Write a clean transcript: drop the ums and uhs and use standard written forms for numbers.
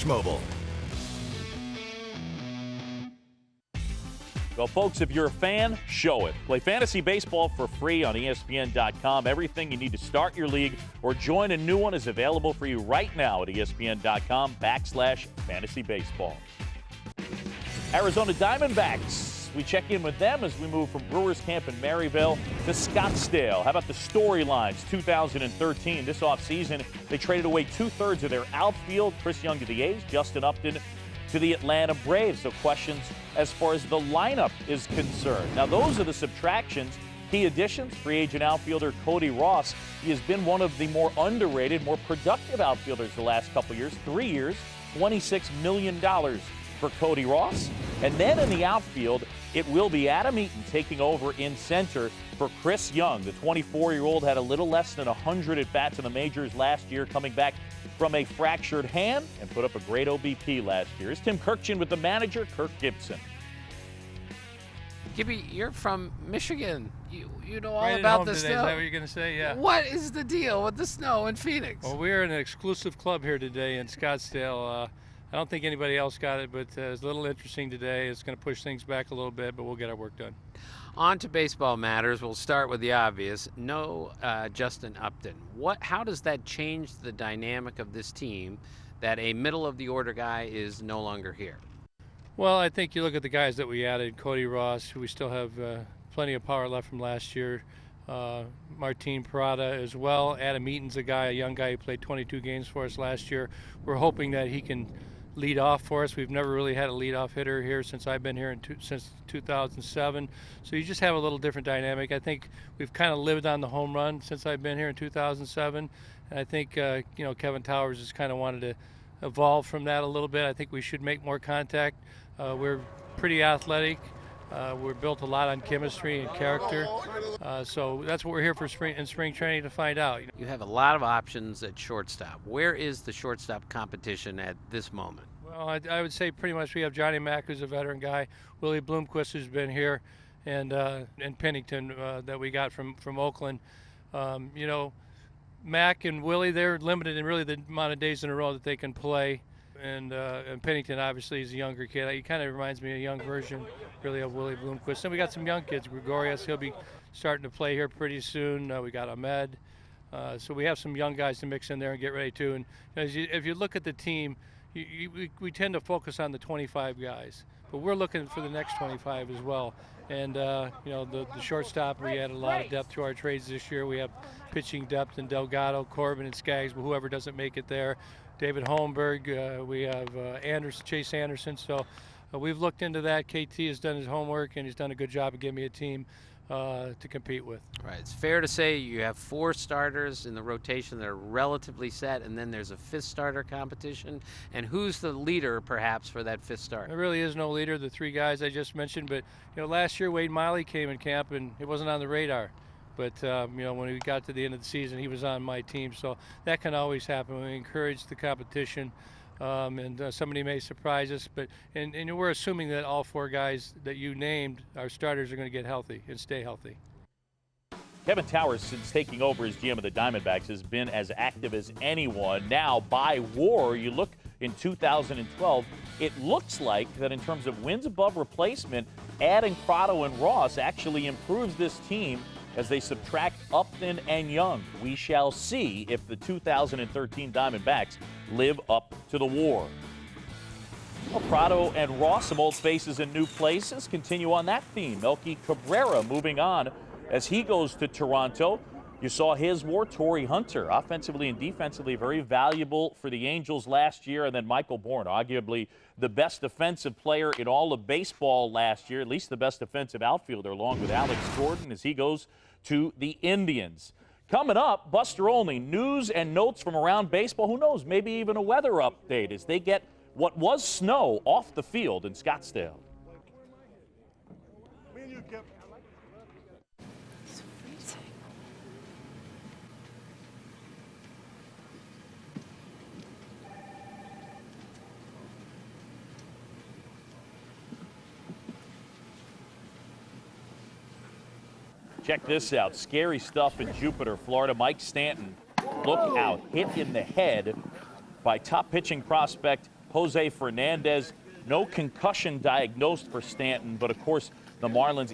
mobile. Well, folks, if you're a fan, show it. Play fantasy baseball for free on ESPN.com. Everything you need to start your league or join a new one is available for you right now at ESPN.com/fantasy baseball. Arizona Diamondbacks. We check in with them as we move from Brewers camp in Maryville to Scottsdale. How about the storylines? 2013, this offseason, they traded away 2/3 of their outfield. Chris Young to the A's, Justin Upton to the Atlanta Braves. So questions as far as the lineup is concerned. Now, those are the subtractions. Key additions, free agent outfielder Cody Ross. He has been one of the more underrated, more productive outfielders the last couple years. 3 years, $26 million for Cody Ross. And then in the outfield, it will be Adam Eaton taking over in center for Chris Young. The 24-year-old had a little less than 100 at-bats in the majors last year, coming back from a fractured hand and put up a great OBP last year. Here's Tim Kirkjian with the manager, Kirk Gibson. Gibby, you're from Michigan. You know all right about the today. snow. Is that what you're going to say? Yeah. What is the deal with the snow in Phoenix? Well, we're in an exclusive club here today in Scottsdale. I don't think anybody else got it, but it's a little interesting today. It's going to push things back a little bit, but we'll get our work done. On to baseball matters. We'll start with the obvious. No Justin Upton. How does that change the dynamic of this team that a middle-of-the-order guy is no longer here? Well, I think you look at the guys that we added. Cody Ross, who we still have plenty of power left from last year. Martin Parada as well. Adam Eaton's a young guy who played 22 games for us last year. We're hoping that he can lead off for us. We've never really had a leadoff hitter here since I've been here since 2007. So you just have a little different dynamic. I think we've kind of lived on the home run since I've been here in 2007. And I think, Kevin Towers has kind of wanted to evolve from that a little bit. I think we should make more contact. We're pretty athletic. We're built a lot on chemistry and character. So that's what we're here for spring training to find out. You have a lot of options at shortstop. Where is the shortstop competition at this moment? Well, I would say pretty much we have Johnny Mack, who's a veteran guy, Willie Bloomquist, who's been here, and Pennington that we got from Oakland. Mack and Willie, they're limited in really the amount of days in a row that they can play. And Pennington obviously is a younger kid. He kind of reminds me of a young version, really, of Willie Bloomquist. And we got some young kids. Gregorius, he'll be starting to play here pretty soon. We got Ahmed. So we have some young guys to mix in there and get ready too. And if you look at the team, we tend to focus on the 25 guys, but we're looking for the next 25 as well. And the shortstop, we added a lot of depth to our trades this year. We have pitching depth in Delgado, Corbin, and Skaggs, but whoever doesn't make it there. David Holmberg, we have Chase Anderson. So we've looked into that. KT has done his homework, and he's done a good job of giving me a team to compete with. Right. It's fair to say you have 4 starters in the rotation that are relatively set, and then there's a 5th starter competition. And who's the leader, perhaps, for that 5th starter? There really is no leader, the 3 guys I just mentioned. But last year Wade Miley came in camp, and it wasn't on the radar. But, when we got to the end of the season, he was on my team. So that can always happen. We encourage the competition, and somebody may surprise us. But and we're assuming that all 4 guys that you named, our starters, are going to get healthy and stay healthy. Kevin Towers, since taking over as GM of the Diamondbacks, has been as active as anyone. Now, by WAR, you look in 2012, it looks like that in terms of wins above replacement, adding Prado and Ross actually improves this team as they subtract Upton and Young. We shall see if the 2013 Diamondbacks live up to the WAR. Well, Prado and Ross, some old faces in new places, continue on that theme. Melky Cabrera moving on as he goes to Toronto. You saw his WAR, Torrey Hunter, offensively and defensively very valuable for the Angels last year. And then Michael Bourne, arguably the best defensive player in all of baseball last year, at least the best defensive outfielder, along with Alex Gordon as he goes to the Indians. Coming up, Buster Olney, news and notes from around baseball. Who knows, maybe even a weather update as they get what was snow off the field in Scottsdale. Check this out. Scary stuff in Jupiter, Florida. Mike Stanton, look out, hit in the head by top pitching prospect Jose Fernandez. No concussion diagnosed for Stanton, but of course the Marlins